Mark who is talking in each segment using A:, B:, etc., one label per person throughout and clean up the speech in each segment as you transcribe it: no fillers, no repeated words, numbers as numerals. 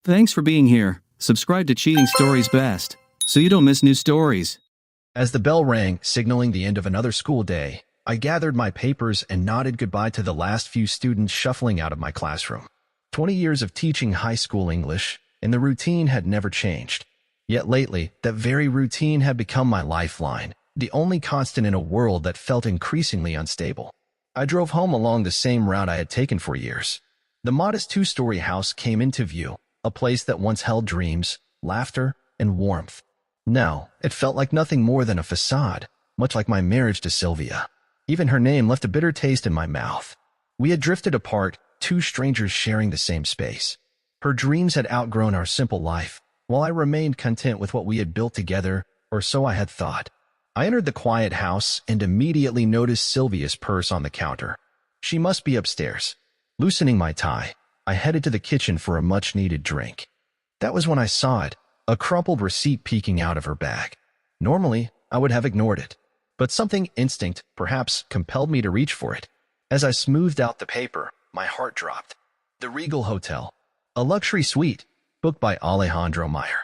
A: Thanks for being here. Subscribe to Cheating Stories Best, so you don't miss new stories.
B: As the bell rang, signaling the end of another school day, I gathered my papers and nodded goodbye to the last few students shuffling out of my classroom. 20 years of teaching high school English, and the routine had never changed. Yet lately, that very routine had become my lifeline, the only constant in a world that felt increasingly unstable. I drove home along the same route I had taken for years. The modest two-story house came into view, a place that once held dreams, laughter, and warmth. Now, it felt like nothing more than a facade, much like my marriage to Sylvia. Even her name left a bitter taste in my mouth. We had drifted apart, two strangers sharing the same space. Her dreams had outgrown our simple life, while I remained content with what we had built together, or so I had thought. I entered the quiet house and immediately noticed Sylvia's purse on the counter. She must be upstairs. Loosening my tie, I headed to the kitchen for a much-needed drink. That was when I saw it, a crumpled receipt peeking out of her bag. Normally, I would have ignored it, but something instinct, perhaps, compelled me to reach for it. As I smoothed out the paper, my heart dropped. The Regal Hotel, a luxury suite, booked by Alejandro Meyer.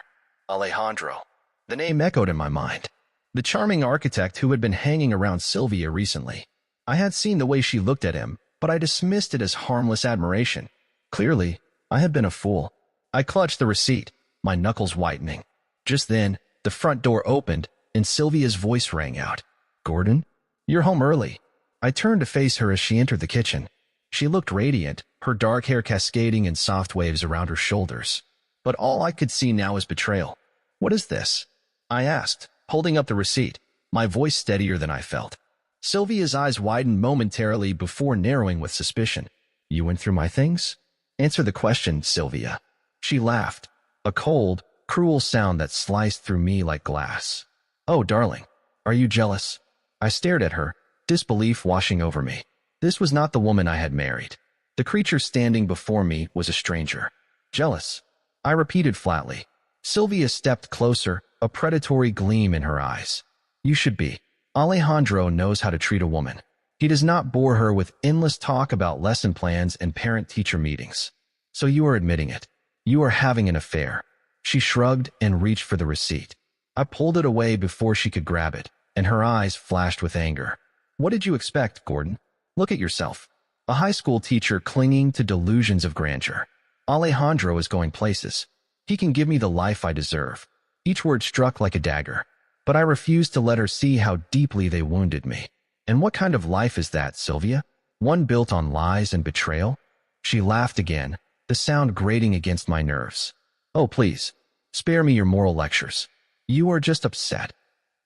B: Alejandro. The name echoed in my mind. The charming architect who had been hanging around Sylvia recently. I had seen the way she looked at him, but I dismissed it as harmless admiration. Clearly, I had been a fool. I clutched the receipt, my knuckles whitening. Just then, the front door opened, and Sylvia's voice rang out. "Gordon? You're home early." I turned to face her as she entered the kitchen. She looked radiant, her dark hair cascading in soft waves around her shoulders. But all I could see now was betrayal. "What is this?" I asked, holding up the receipt, my voice steadier than I felt. Sylvia's eyes widened momentarily before narrowing with suspicion. "You went through my things?" "Answer the question, Sylvia." She laughed, a cold, cruel sound that sliced through me like glass. "Oh, darling, are you jealous?" I stared at her, disbelief washing over me. This was not the woman I had married. The creature standing before me was a stranger. "Jealous?" I repeated flatly. Sylvia stepped closer, a predatory gleam in her eyes. "You should be. Alejandro knows how to treat a woman. He does not bore her with endless talk about lesson plans and parent-teacher meetings. So you are admitting it. You are having an affair." She shrugged and reached for the receipt. I pulled it away before she could grab it, and her eyes flashed with anger. "What did you expect, Gordon? Look at yourself. A high school teacher clinging to delusions of grandeur. Alejandro is going places. He can give me the life I deserve." Each word struck like a dagger, but I refused to let her see how deeply they wounded me. "And what kind of life is that, Sylvia? One built on lies and betrayal?" She laughed again, the sound grating against my nerves. "Oh, please, spare me your moral lectures. You are just upset."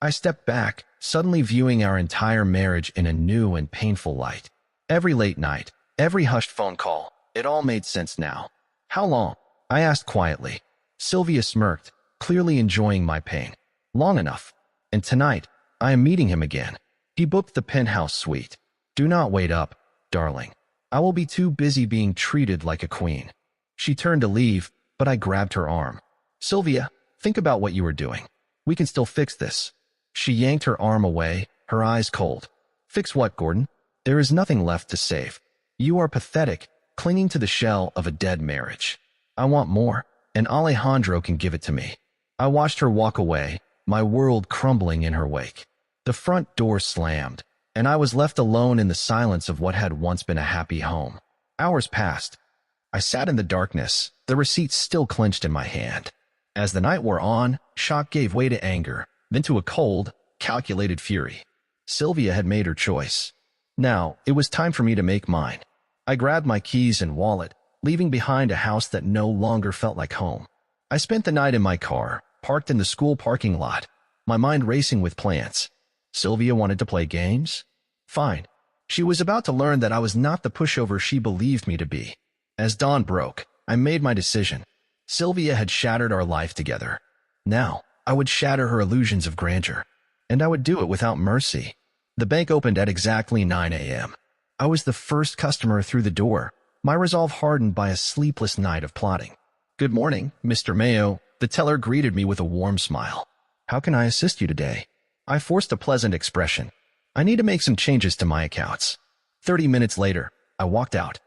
B: I stepped back, suddenly viewing our entire marriage in a new and painful light. Every late night, every hushed phone call, it all made sense now. "How long?" I asked quietly. Sylvia smirked, clearly enjoying my pain. "Long enough. And tonight, I am meeting him again. He booked the penthouse suite. Do not wait up, darling. I will be too busy being treated like a queen." She turned to leave, but I grabbed her arm. "Sylvia, think about what you are doing. We can still fix this." She yanked her arm away, her eyes cold. "Fix what, Gordon? There is nothing left to save. You are pathetic, clinging to the shell of a dead marriage. I want more, and Alejandro can give it to me." I watched her walk away, my world crumbling in her wake. The front door slammed, and I was left alone in the silence of what had once been a happy home. Hours passed. I sat in the darkness, the receipt still clenched in my hand. As the night wore on, shock gave way to anger, then to a cold, calculated fury. Sylvia had made her choice. Now, it was time for me to make mine. I grabbed my keys and wallet, leaving behind a house that no longer felt like home. I spent the night in my car, parked in the school parking lot, my mind racing with plans. Sylvia wanted to play games? Fine. She was about to learn that I was not the pushover she believed me to be. As dawn broke, I made my decision. Sylvia had shattered our life together. Now, I would shatter her illusions of grandeur, and I would do it without mercy. The bank opened at exactly 9 a.m. I was the first customer through the door, my resolve hardened by a sleepless night of plotting. "Good morning, Mr. Mayo." The teller greeted me with a warm smile. "How can I assist you today?" I forced a pleasant expression. "I need to make some changes to my accounts." 30 minutes later, I walked out.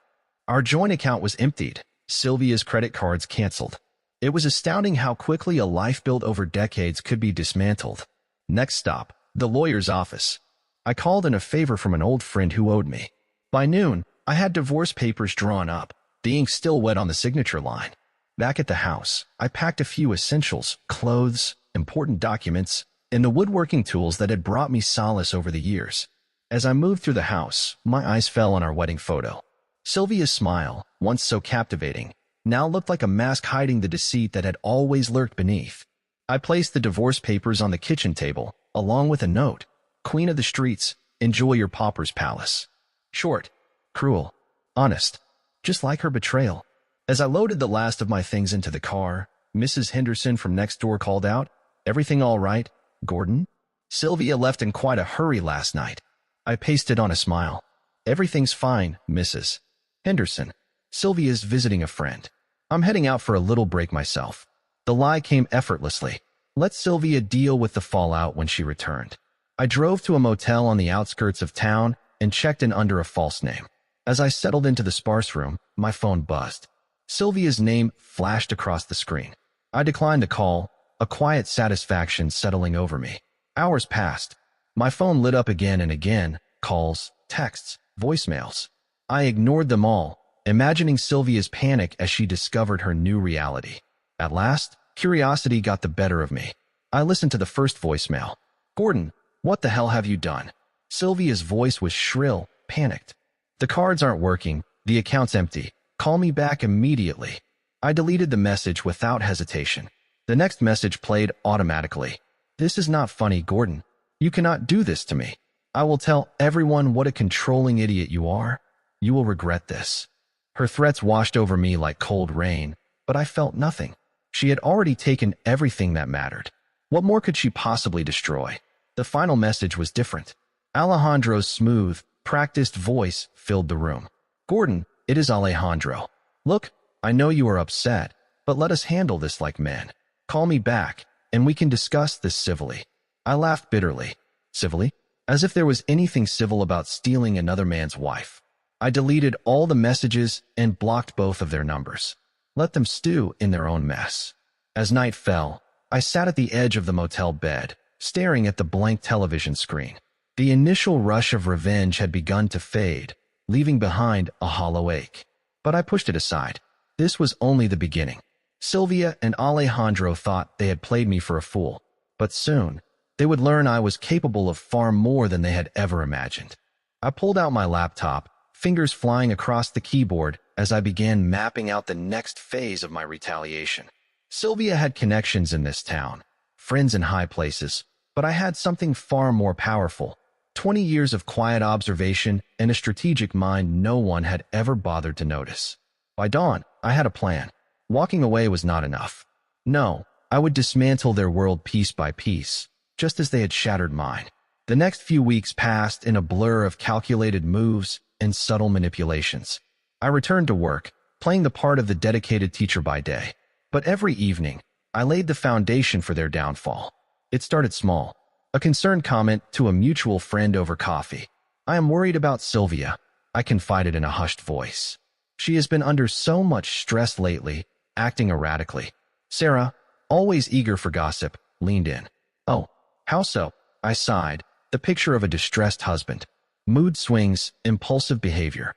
B: Our joint account was emptied, Sylvia's credit cards canceled. It was astounding how quickly a life built over decades could be dismantled. Next stop, the lawyer's office. I called in a favor from an old friend who owed me. By noon, I had divorce papers drawn up, the ink still wet on the signature line. Back at the house, I packed a few essentials, clothes, important documents, and the woodworking tools that had brought me solace over the years. As I moved through the house, my eyes fell on our wedding photo. Sylvia's smile, once so captivating, now looked like a mask hiding the deceit that had always lurked beneath. I placed the divorce papers on the kitchen table, along with a note. Queen of the streets, enjoy your pauper's palace. Short, cruel, honest, just like her betrayal. As I loaded the last of my things into the car, Mrs. Henderson from next door called out, "Everything all right, Gordon?" Sylvia left in quite a hurry last night. I pasted on a smile. "Everything's fine, Mrs. Henderson. Sylvia's visiting a friend. I'm heading out for a little break myself." The lie came effortlessly. Let Sylvia deal with the fallout when she returned. I drove to a motel on the outskirts of town and checked in under a false name. As I settled into the sparse room, my phone buzzed. Sylvia's name flashed across the screen. I declined the call, a quiet satisfaction settling over me. Hours passed. My phone lit up again and again, calls, texts, voicemails. I ignored them all, imagining Sylvia's panic as she discovered her new reality. At last, curiosity got the better of me. I listened to the first voicemail. "Gordon, what the hell have you done?" Sylvia's voice was shrill, panicked. "The cards aren't working. The account's empty. Call me back immediately." I deleted the message without hesitation. The next message played automatically. "This is not funny, Gordon. You cannot do this to me. I will tell everyone what a controlling idiot you are. You will regret this." Her threats washed over me like cold rain, but I felt nothing. She had already taken everything that mattered. What more could she possibly destroy? The final message was different. Alejandro's smooth, practiced voice filled the room. "Gordon, it is Alejandro. Look, I know you are upset, but let us handle this like men. Call me back, and we can discuss this civilly." I laughed bitterly. Civilly? As if there was anything civil about stealing another man's wife. I deleted all the messages and blocked both of their numbers. Let them stew in their own mess. As night fell, I sat at the edge of the motel bed, staring at the blank television screen. The initial rush of revenge had begun to fade, leaving behind a hollow ache. But I pushed it aside. This was only the beginning. Sylvia and Alejandro thought they had played me for a fool, but soon they would learn I was capable of far more than they had ever imagined. I pulled out my laptop, fingers flying across the keyboard as I began mapping out the next phase of my retaliation. Sylvia had connections in this town, friends in high places, but I had something far more powerful. 20 years of quiet observation and a strategic mind no one had ever bothered to notice. By dawn, I had a plan. Walking away was not enough. No, I would dismantle their world piece by piece, just as they had shattered mine. The next few weeks passed in a blur of calculated moves and subtle manipulations. I returned to work, playing the part of the dedicated teacher by day. But every evening, I laid the foundation for their downfall. It started small. A concerned comment to a mutual friend over coffee. "I am worried about Sylvia," I confided in a hushed voice. "She has been under so much stress lately, acting erratically." Sarah, always eager for gossip, leaned in. "Oh, how so?" I sighed, the picture of a distressed husband. Mood swings, impulsive behavior.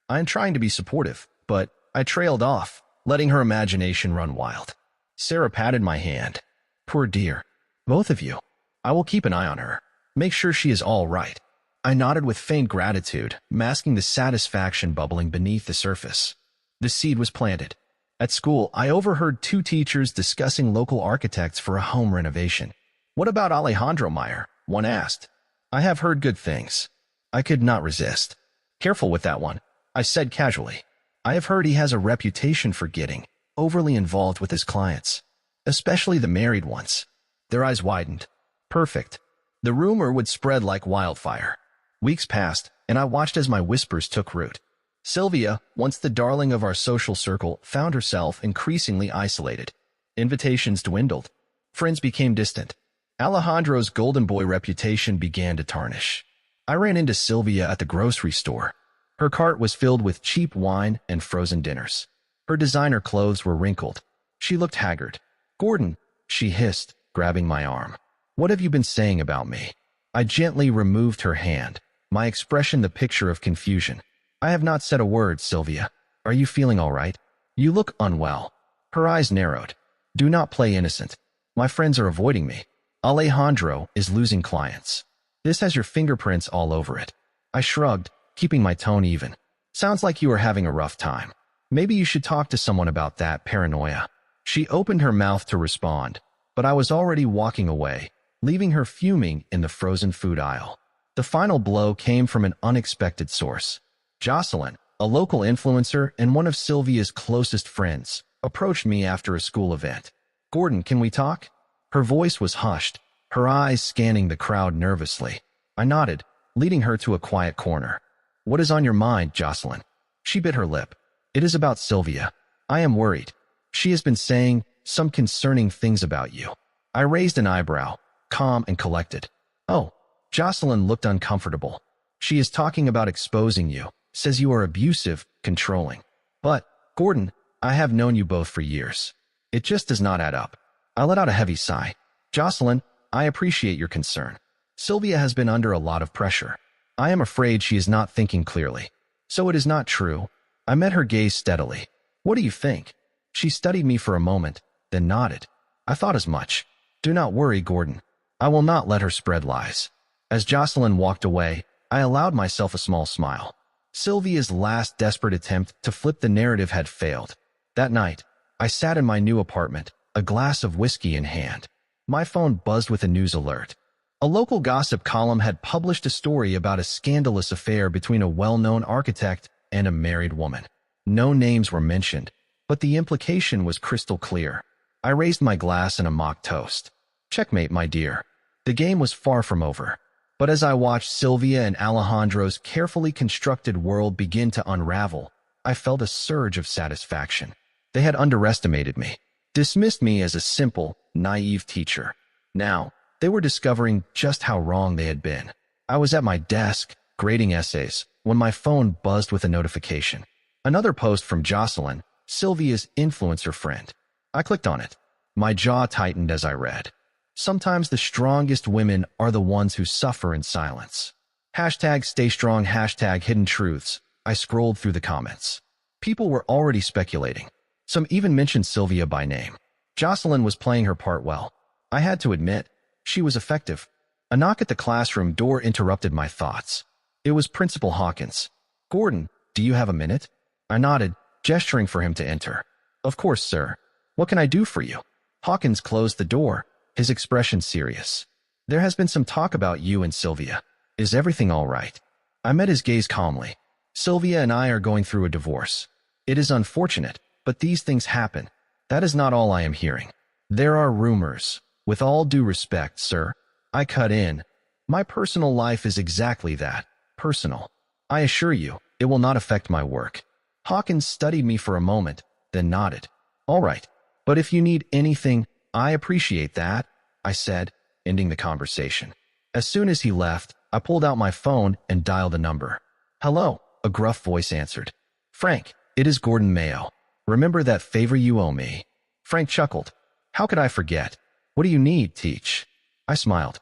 B: I am trying to be supportive, but I trailed off, letting her imagination run wild. Sarah patted my hand. "Poor dear. Both of you. I will keep an eye on her. Make sure she is all right." I nodded with faint gratitude, masking the satisfaction bubbling beneath the surface. The seed was planted. At school, I overheard two teachers discussing local architects for a home renovation. "What about Alejandro Meyer?" one asked. "I have heard good things." I could not resist. "Careful with that one," I said casually. "I have heard he has a reputation for getting overly involved with his clients, especially the married ones." Their eyes widened. Perfect. The rumor would spread like wildfire. Weeks passed, and I watched as my whispers took root. Sylvia, once the darling of our social circle, found herself increasingly isolated. Invitations dwindled. Friends became distant. Alejandro's golden boy reputation began to tarnish. I ran into Sylvia at the grocery store. Her cart was filled with cheap wine and frozen dinners. Her designer clothes were wrinkled. She looked haggard. "Gordon," she hissed, grabbing my arm. "What have you been saying about me?" I gently removed her hand, my expression the picture of confusion. "I have not said a word, Sylvia. Are you feeling all right? You look unwell." Her eyes narrowed. "Do not play innocent. My friends are avoiding me. Alejandro is losing clients. This has your fingerprints all over it." I shrugged, keeping my tone even. "Sounds like you are having a rough time. Maybe you should talk to someone about that paranoia." She opened her mouth to respond, but I was already walking away, leaving her fuming in the frozen food aisle. The final blow came from an unexpected source. Jocelyn, a local influencer and one of Sylvia's closest friends, approached me after a school event. "Gordon, can we talk?" Her voice was hushed, her eyes scanning the crowd nervously. I nodded, leading her to a quiet corner. "What is on your mind, Jocelyn?" She bit her lip. "It is about Sylvia. I am worried. She has been saying some concerning things about you." I raised an eyebrow, calm and collected. "Oh." Jocelyn looked uncomfortable. "She is talking about exposing you, says you are abusive, controlling." "But, Gordon, I have known you both for years. It just does not add up." I let out a heavy sigh. "Jocelyn, I appreciate your concern. Sylvia has been under a lot of pressure. I am afraid she is not thinking clearly." "So it is not true?" I met her gaze steadily. "What do you think?" She studied me for a moment, then nodded. "I thought as much. Do not worry, Gordon. I will not let her spread lies." As Jocelyn walked away, I allowed myself a small smile. Sylvia's last desperate attempt to flip the narrative had failed. That night, I sat in my new apartment, a glass of whiskey in hand. My phone buzzed with a news alert. A local gossip column had published a story about a scandalous affair between a well-known architect and a married woman. No names were mentioned, but the implication was crystal clear. I raised my glass in a mock toast. Checkmate, my dear. The game was far from over. But as I watched Sylvia and Alejandro's carefully constructed world begin to unravel, I felt a surge of satisfaction. They had underestimated me, dismissed me as a simple, naive teacher. Now, they were discovering just how wrong they had been. I was at my desk, grading essays, when my phone buzzed with a notification. Another post from Jocelyn, Sylvia's influencer friend. I clicked on it. My jaw tightened as I read. "Sometimes the strongest women are the ones who suffer in silence." Hashtag stay strong, hashtag hidden truths. I scrolled through the comments. People were already speculating. Some even mentioned Sylvia by name. Jocelyn was playing her part well. I had to admit, she was effective. A knock at the classroom door interrupted my thoughts. It was Principal Hawkins. "Gordon, do you have a minute?" I nodded, gesturing for him to enter. "Of course, sir. What can I do for you?" Hawkins closed the door, his expression serious. "There has been some talk about you and Sylvia. Is everything all right?" I met his gaze calmly. "Sylvia and I are going through a divorce. It is unfortunate, but these things happen. That is not all I am hearing. There are rumors. With all due respect, sir," I cut in. "My personal life is exactly that, personal. I assure you, it will not affect my work." Hawkins studied me for a moment, then nodded. "All right, but if you need anything, I appreciate that," I said, ending the conversation. As soon as he left, I pulled out my phone and dialed a number. "Hello," a gruff voice answered. "Frank, it is Gordon Mayo. Remember that favor you owe me?" Frank chuckled. "How could I forget? What do you need, Teach?" I smiled.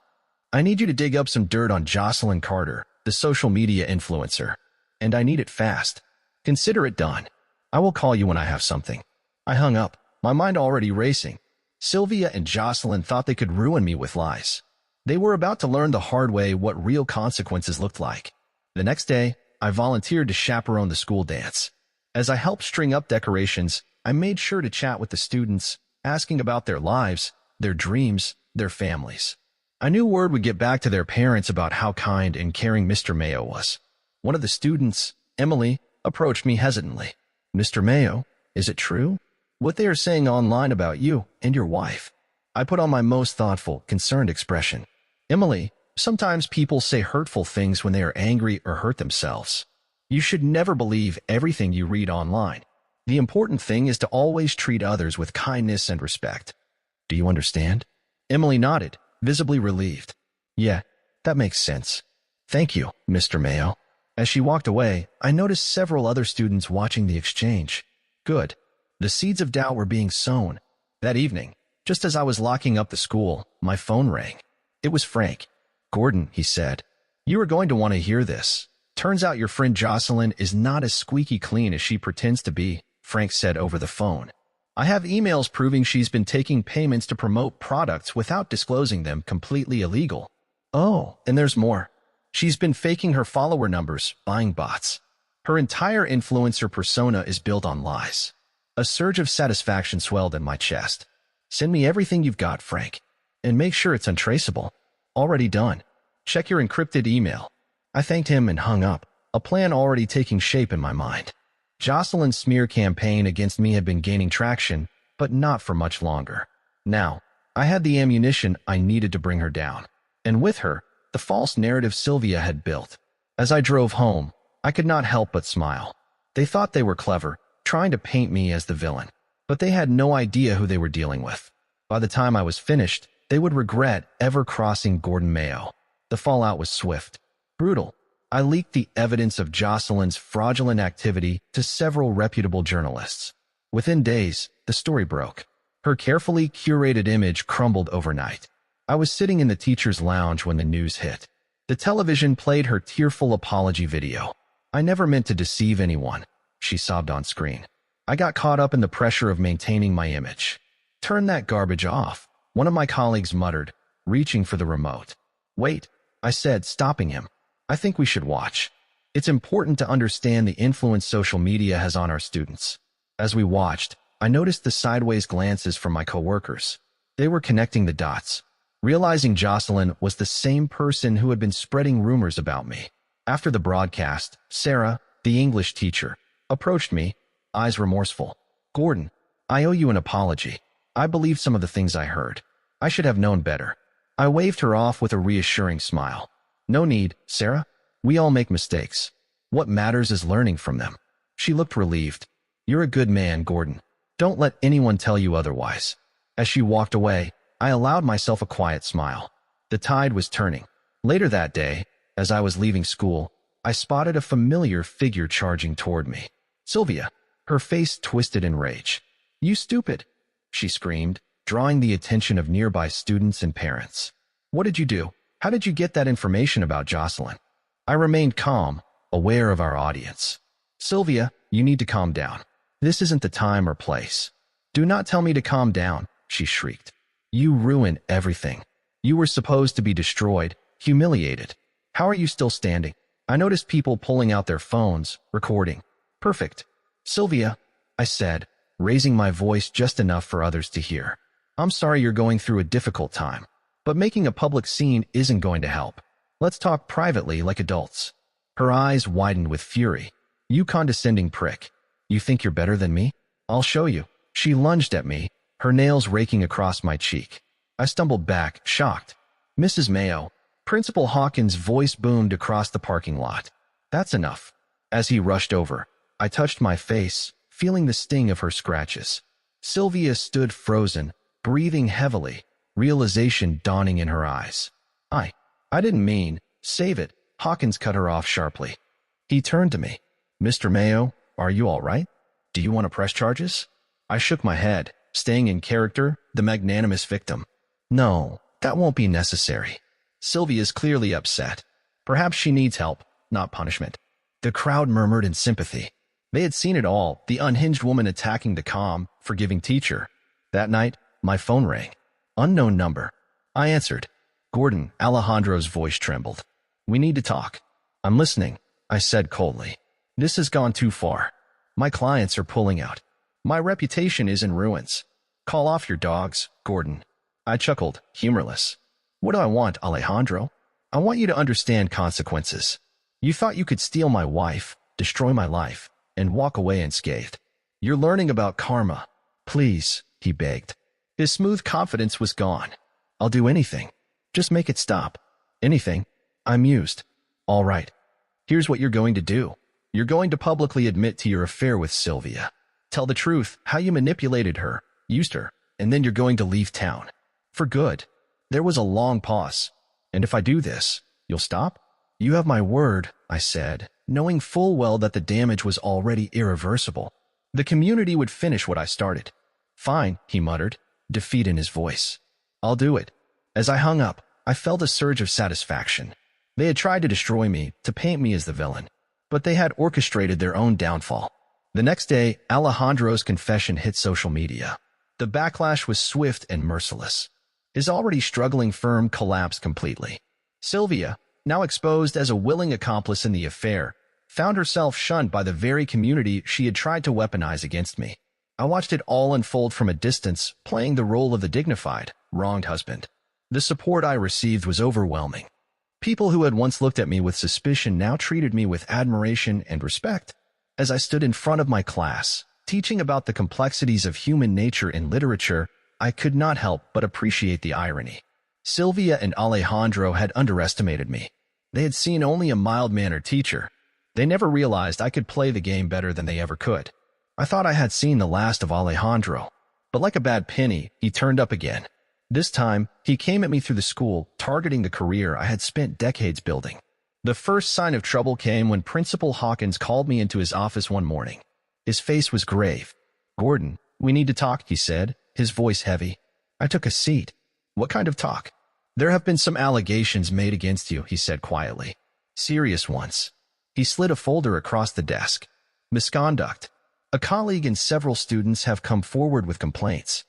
B: "I need you to dig up some dirt on Jocelyn Carter, the social media influencer. And I need it fast. Consider it done. I will call you when I have something." I hung up, my mind already racing. Sylvia and Jocelyn thought they could ruin me with lies. They were about to learn the hard way what real consequences looked like. The next day, I volunteered to chaperone the school dance. As I helped string up decorations, I made sure to chat with the students, asking about their lives, their dreams, their families. I knew word would get back to their parents about how kind and caring Mr. Mayo was. One of the students, Emily, approached me hesitantly. "Mr. Mayo, is it true? What they are saying online about you and your wife?" I put on my most thoughtful, concerned expression. "Emily, sometimes people say hurtful things when they are angry or hurt themselves. You should never believe everything you read online. The important thing is to always treat others with kindness and respect. Do you understand?" Emily nodded, visibly relieved. "Yeah, that makes sense. Thank you, Mr. Mayo." As she walked away, I noticed several other students watching the exchange. Good. The seeds of doubt were being sown, That evening, just as I was locking up the school, my phone rang. It was Frank. "Gordon," he said, "you are going to want to hear this. Turns out your friend Jocelyn is not as squeaky clean as she pretends to be," Frank said over the phone. "I have emails proving she's been taking payments to promote products without disclosing them, completely illegal. Oh, and there's more. She's been faking her follower numbers, buying bots. Her entire influencer persona is built on lies." A surge of satisfaction swelled in my chest. "Send me everything you've got, Frank. And make sure it's untraceable." "Already done. Check your encrypted email." I thanked him and hung up, a plan already taking shape in my mind. Jocelyn's smear campaign against me had been gaining traction, but not for much longer. Now, I had the ammunition I needed to bring her down. And with her, the false narrative Sylvia had built. As I drove home, I could not help but smile. They thought they were clever, trying to paint me as the villain. But they had no idea who they were dealing with. By the time I was finished, they would regret ever crossing Gordon Mayo. The fallout was swift. Brutal. I leaked the evidence of Jocelyn's fraudulent activity to several reputable journalists. Within days, the story broke. Her carefully curated image crumbled overnight. I was sitting in the teacher's lounge when the news hit. The television played her tearful apology video. "I never meant to deceive anyone," she sobbed on screen. "I got caught up in the pressure of maintaining my image." "Turn that garbage off," one of my colleagues muttered, reaching for the remote. "Wait," I said, stopping him. "I think we should watch. It's important to understand the influence social media has on our students." As we watched, I noticed the sideways glances from my coworkers. They were connecting the dots, realizing Jocelyn was the same person who had been spreading rumors about me. After the broadcast, Sarah, the English teacher, approached me, eyes remorseful. "Gordon, I owe you an apology. I believed some of the things I heard. I should have known better." I waved her off with a reassuring smile. "No need, Sarah. We all make mistakes. What matters is learning from them." She looked relieved. "You're a good man, Gordon. Don't let anyone tell you otherwise." As she walked away, I allowed myself a quiet smile. The tide was turning. Later that day, as I was leaving school, I spotted a familiar figure charging toward me. Sylvia, her face twisted in rage. "You stupid!" she screamed, drawing the attention of nearby students and parents. "What did you do? How did you get that information about Jocelyn?" I remained calm, aware of our audience. "Sylvia, you need to calm down. This isn't the time or place." "Do not tell me to calm down," she shrieked. "You ruined everything. You were supposed to be destroyed, humiliated. How are you still standing?" I noticed people pulling out their phones, recording. "Perfect. Sylvia," I said, raising my voice just enough for others to hear. "I'm sorry you're going through a difficult time, but making a public scene isn't going to help. Let's talk privately like adults." Her eyes widened with fury. "You condescending prick. You think you're better than me? I'll show you." She lunged at me, her nails raking across my cheek. I stumbled back, shocked. "Mrs. Mayo." Principal Hawkins' voice boomed across the parking lot. "That's enough." As he rushed over, I touched my face, feeling the sting of her scratches. Sylvia stood frozen, breathing heavily, realization dawning in her eyes. I didn't mean." "Save it," Hawkins cut her off sharply. He turned to me. "Mr. Mayo, are you all right? Do you want to press charges?" I shook my head, staying in character, the magnanimous victim. "No, that won't be necessary." Sylvia's clearly upset. Perhaps she needs help, not punishment. The crowd murmured in sympathy. They had seen it all, the unhinged woman attacking the calm, forgiving teacher. That night, my phone rang. Unknown number. I answered. "Gordon," Alejandro's voice trembled. "We need to talk." "I'm listening," I said coldly. "This has gone too far. My clients are pulling out. My reputation is in ruins. Call off your dogs, Gordon." I chuckled, humorless. "What do I want, Alejandro? I want you to understand consequences. You thought you could steal my wife, destroy my life, and walk away unscathed. You're learning about karma. Please," he begged. His smooth confidence was gone. "I'll do anything. Just make it stop." "Anything?" I mused. "All right. Here's what you're going to do. You're going to publicly admit to your affair with Sylvia. Tell the truth, how you manipulated her, used her, and then you're going to leave town. For good." There was a long pause. "And if I do this, you'll stop?" "You have my word," I said, knowing full well that the damage was already irreversible. The community would finish what I started. "Fine," he muttered. defeat in his voice. "I'll do it." As I hung up, I felt a surge of satisfaction. They had tried to destroy me, to paint me as the villain, but they had orchestrated their own downfall. The next day, Alejandro's confession hit social media. The backlash was swift and merciless. His already struggling firm collapsed completely. Sylvia, now exposed as a willing accomplice in the affair, found herself shunned by the very community she had tried to weaponize against me. I watched it all unfold from a distance, playing the role of the dignified, wronged husband. The support I received was overwhelming. People who had once looked at me with suspicion now treated me with admiration and respect. As I stood in front of my class, teaching about the complexities of human nature in literature, I could not help but appreciate the irony. Sylvia and Alejandro had underestimated me. They had seen only a mild-mannered teacher. They never realized I could play the game better than they ever could. I thought I had seen the last of Alejandro, but like a bad penny, he turned up again. This time, he came at me through the school, targeting the career I had spent decades building. The first sign of trouble came when Principal Hawkins called me into his office one morning. His face was grave. "Gordon, we need to talk," he said, his voice heavy. I took a seat. "What kind of talk?" "There have been some allegations made against you," he said quietly. "Serious ones." He slid a folder across the desk. "Misconduct. A colleague and several students have come forward with complaints."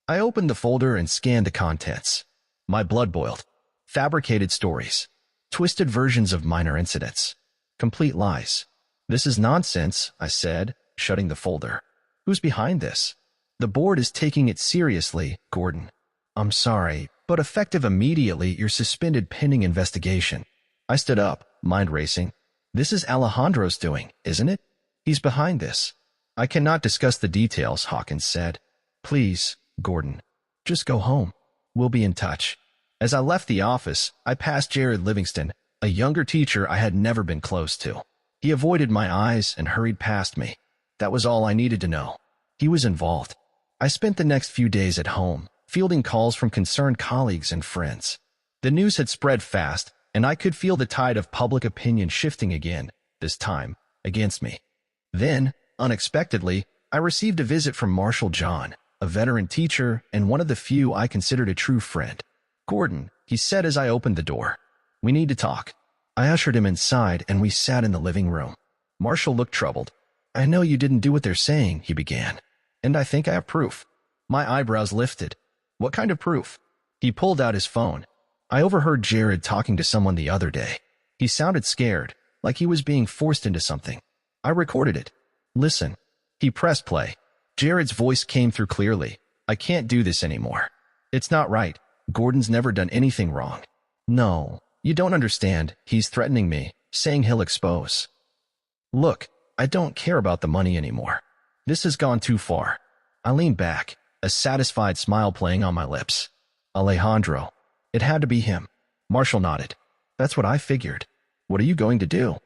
B: I opened the folder and scanned the contents. My blood boiled. Fabricated stories. Twisted versions of minor incidents. Complete lies. "This is nonsense," I said, shutting the folder. "Who's behind this?" "The board is taking it seriously, Gordon." "I'm sorry, but effective immediately, you're suspended pending investigation." I stood up, mind racing. "This is Alejandro's doing, isn't it? He's behind this." "I cannot discuss the details," Hawkins said. "Please, Gordon, just go home. We'll be in touch." As I left the office, I passed Jared Livingston, a younger teacher I had never been close to. He avoided my eyes and hurried past me. That was all I needed to know. He was involved. I spent the next few days at home, fielding calls from concerned colleagues and friends. The news had spread fast, and I could feel the tide of public opinion shifting again, this time, against me. Then, unexpectedly, I received a visit from Marshall John, a veteran teacher and one of the few I considered a true friend. "Gordon," he said as I opened the door. "We need to talk." I ushered him inside and we sat in the living room. Marshall looked troubled. "I know you didn't do what they're saying," he began. "And I think I have proof." My eyebrows lifted. "What kind of proof?" He pulled out his phone. "I overheard Jared talking to someone the other day. He sounded scared, like he was being forced into something. I recorded it. Listen." He pressed play. Jared's voice came through clearly. "I can't do this anymore. It's not right. Gordon's never done anything wrong." "No, you don't understand. He's threatening me, saying he'll expose." "Look, I don't care about the money anymore. This has gone too far." I leaned back, a satisfied smile playing on my lips. "Alejandro. It had to be him." Marshall nodded. "That's what I figured. What are you going to do?"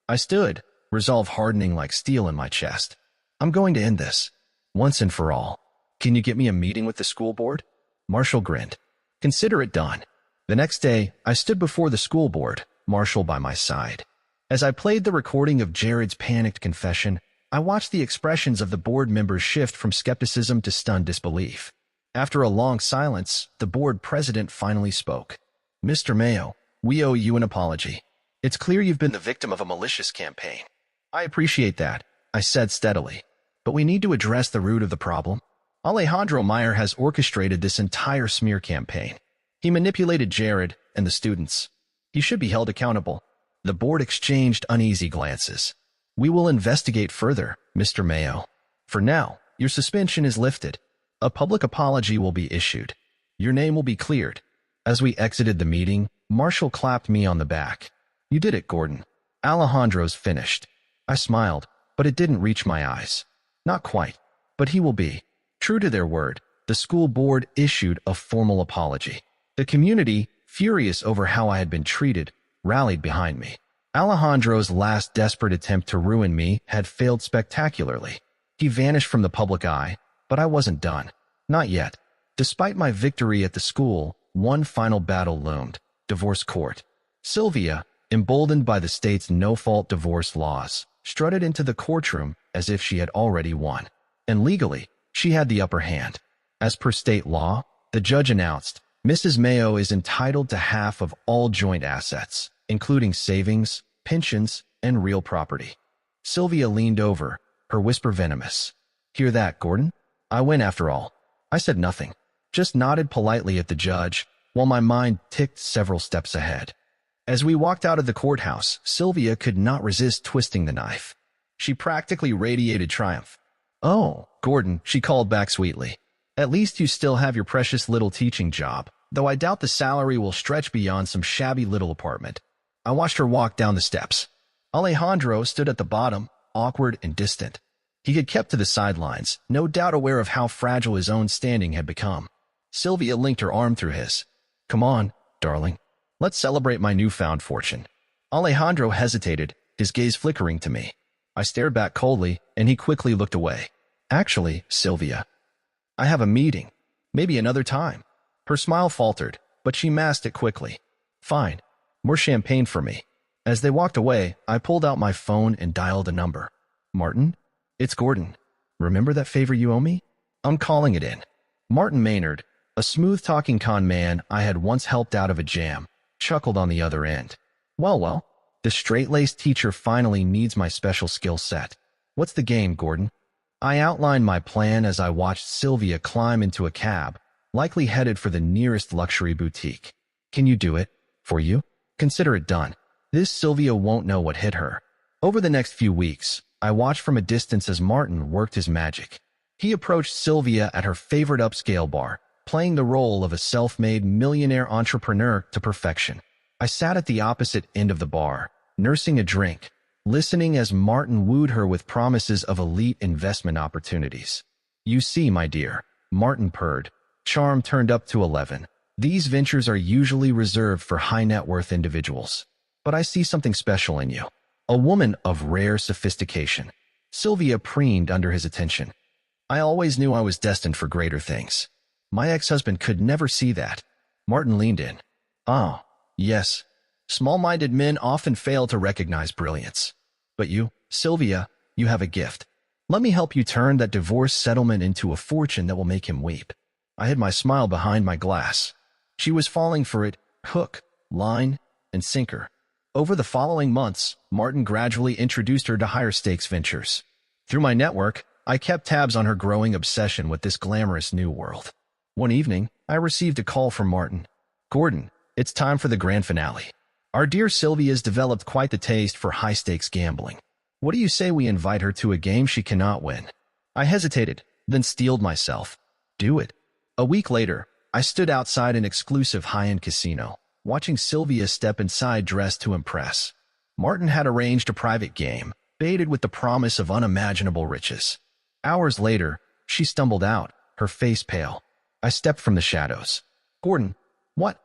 B: I stood, resolve hardening like steel in my chest. "I'm going to end this. Once and for all. Can you get me a meeting with the school board?" Marshall grinned. "Consider it done." The next day, I stood before the school board, Marshall by my side. As I played the recording of Jared's panicked confession, I watched the expressions of the board members shift from skepticism to stunned disbelief. After a long silence, the board president finally spoke. "Mr. Mayo, we owe you an apology. It's clear you've been the victim of a malicious campaign." "I appreciate that," I said steadily. "But we need to address the root of the problem. Alejandro Meyer has orchestrated this entire smear campaign. He manipulated Jared and the students. He should be held accountable." The board exchanged uneasy glances. "We will investigate further, Mr. Mayo. For now, your suspension is lifted. A public apology will be issued. Your name will be cleared." As we exited the meeting, Marshall clapped me on the back. "You did it, Gordon. Alejandro's finished." I smiled, but it didn't reach my eyes. "Not quite, but he will be." True to their word, the school board issued a formal apology. The community, furious over how I had been treated, rallied behind me. Alejandro's last desperate attempt to ruin me had failed spectacularly. He vanished from the public eye, but I wasn't done. Not yet. Despite my victory at the school, one final battle loomed: divorce court. Sylvia, emboldened by the state's no-fault divorce laws, strutted into the courtroom as if she had already won. And legally, she had the upper hand. As per state law, the judge announced, Mrs. Mayo is entitled to half of all joint assets, including savings, pensions, and real property. Sylvia leaned over, her whisper venomous. Hear that, Gordon? I win after all. I said nothing, just nodded politely at the judge, while my mind ticked several steps ahead. As we walked out of the courthouse, Sylvia could not resist twisting the knife. She practically radiated triumph. Oh, Gordon, she called back sweetly. At least you still have your precious little teaching job, though I doubt the salary will stretch beyond some shabby little apartment. I watched her walk down the steps. Alejandro stood at the bottom, awkward and distant. He had kept to the sidelines, no doubt aware of how fragile his own standing had become. Sylvia linked her arm through his. Come on, darling. Let's celebrate my newfound fortune. Alejandro hesitated, his gaze flickering to me. I stared back coldly, and he quickly looked away. Actually, Sylvia, I have a meeting. Maybe another time. Her smile faltered, but she masked it quickly. Fine. More champagne for me. As they walked away, I pulled out my phone and dialed a number. Martin? It's Gordon. Remember that favor you owe me? I'm calling it in. Martin Maynard, a smooth-talking con man I had once helped out of a jam, chuckled on the other end. Well, the straight-laced teacher finally needs my special skill set. What's the game, Gordon? I outlined my plan as I watched Sylvia climb into a cab, likely headed for the nearest luxury boutique. Can you do it? For you? Consider it done. This Sylvia won't know what hit her. Over the next few weeks, I watched from a distance as Martin worked his magic. He approached Sylvia at her favorite upscale bar, playing the role of a self-made millionaire entrepreneur to perfection. I sat at the opposite end of the bar, nursing a drink, listening as Martin wooed her with promises of elite investment opportunities. You see, my dear, Martin purred, charm turned up to 11. These ventures are usually reserved for high-net-worth individuals. But I see something special in you. A woman of rare sophistication. Sylvia preened under his attention. I always knew I was destined for greater things. My ex-husband could never see that. Martin leaned in. Oh, yes. Small-minded men often fail to recognize brilliance. But you, Sylvia, you have a gift. Let me help you turn that divorce settlement into a fortune that will make him weep. I hid my smile behind my glass. She was falling for it, hook, line, and sinker. Over the following months, Martin gradually introduced her to higher-stakes ventures. Through my network, I kept tabs on her growing obsession with this glamorous new world. One evening, I received a call from Martin. Gordon, it's time for the grand finale. Our dear Sylvia's developed quite the taste for high-stakes gambling. What do you say we invite her to a game she cannot win? I hesitated, then steeled myself. Do it. A week later, I stood outside an exclusive high-end casino, watching Sylvia step inside dressed to impress. Martin had arranged a private game, baited with the promise of unimaginable riches. Hours later, she stumbled out, her face pale. I stepped from the shadows. Gordon, what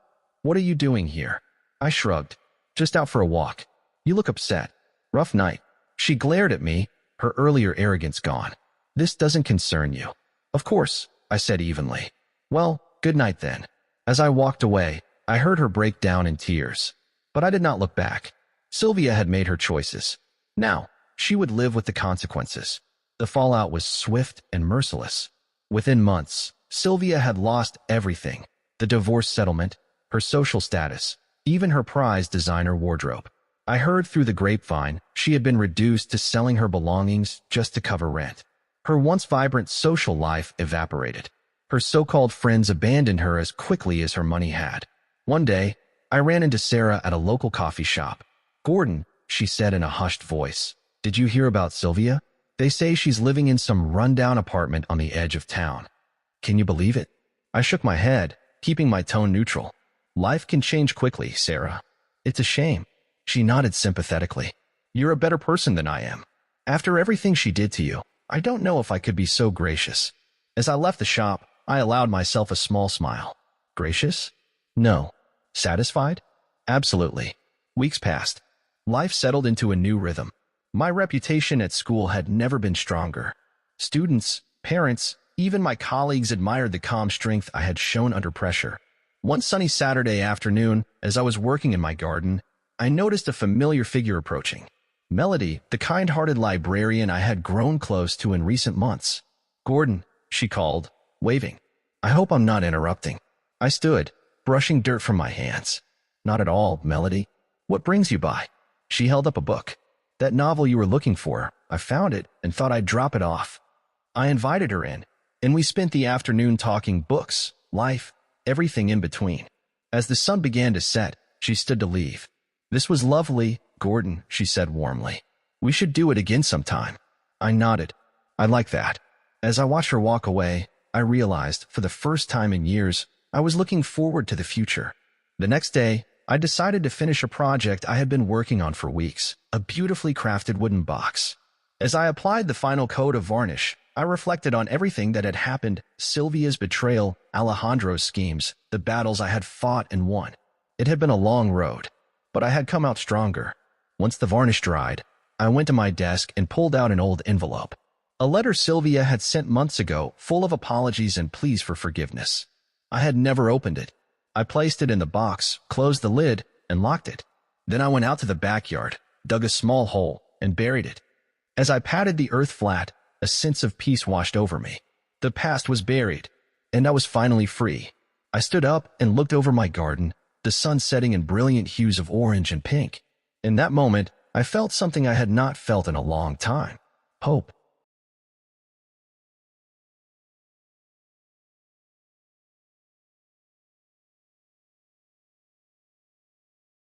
B: are you doing here? I shrugged. Just out for a walk. You look upset. Rough night. She glared at me, her earlier arrogance gone. This doesn't concern you. Of course, I said evenly. Well, good night then. As I walked away, I heard her break down in tears. But I did not look back. Sylvia had made her choices. Now, she would live with the consequences. The fallout was swift and merciless. Within months, Sylvia had lost everything. The divorce settlement, her social status, even her prized designer wardrobe. I heard through the grapevine she had been reduced to selling her belongings just to cover rent. Her once vibrant social life evaporated. Her so-called friends abandoned her as quickly as her money had. One day, I ran into Sarah at a local coffee shop. Gordon, she said in a hushed voice, did you hear about Sylvia? They say she's living in some rundown apartment on the edge of town. Can you believe it? I shook my head, keeping my tone neutral. Life can change quickly, Sarah. It's a shame. She nodded sympathetically. You're a better person than I am. After everything she did to you, I don't know if I could be so gracious. As I left the shop, I allowed myself a small smile. Gracious? No. Satisfied? Absolutely. Weeks passed. Life settled into a new rhythm. My reputation at school had never been stronger. Students, parents, even my colleagues admired the calm strength I had shown under pressure. One sunny Saturday afternoon, as I was working in my garden, I noticed a familiar figure approaching. Melody, the kind-hearted librarian I had grown close to in recent months. Gordon, she called, waving. I hope I'm not interrupting. I stood, brushing dirt from my hands. Not at all, Melody. What brings you by? She held up a book. That novel you were looking for. I found it and thought I'd drop it off. I invited her in, and we spent the afternoon talking books, life, everything in between. As the sun began to set, she stood to leave. This was lovely, Gordon, she said warmly. We should do it again sometime. I nodded. I like that. As I watched her walk away, I realized, for the first time in years, I was looking forward to the future. The next day, I decided to finish a project I had been working on for weeks, a beautifully crafted wooden box. As I applied the final coat of varnish, I reflected on everything that had happened: Sylvia's betrayal, Alejandro's schemes, the battles I had fought and won. It had been a long road, but I had come out stronger. Once the varnish dried, I went to my desk and pulled out an old envelope. A letter Sylvia had sent months ago, full of apologies and pleas for forgiveness. I had never opened it. I placed it in the box, closed the lid, and locked it. Then I went out to the backyard, dug a small hole, and buried it. As I patted the earth flat, a sense of peace washed over me. The past was buried, and I was finally free. I stood up and looked over my garden, the sun setting in brilliant hues of orange and pink. In that moment, I felt something I had not felt in a long time: hope.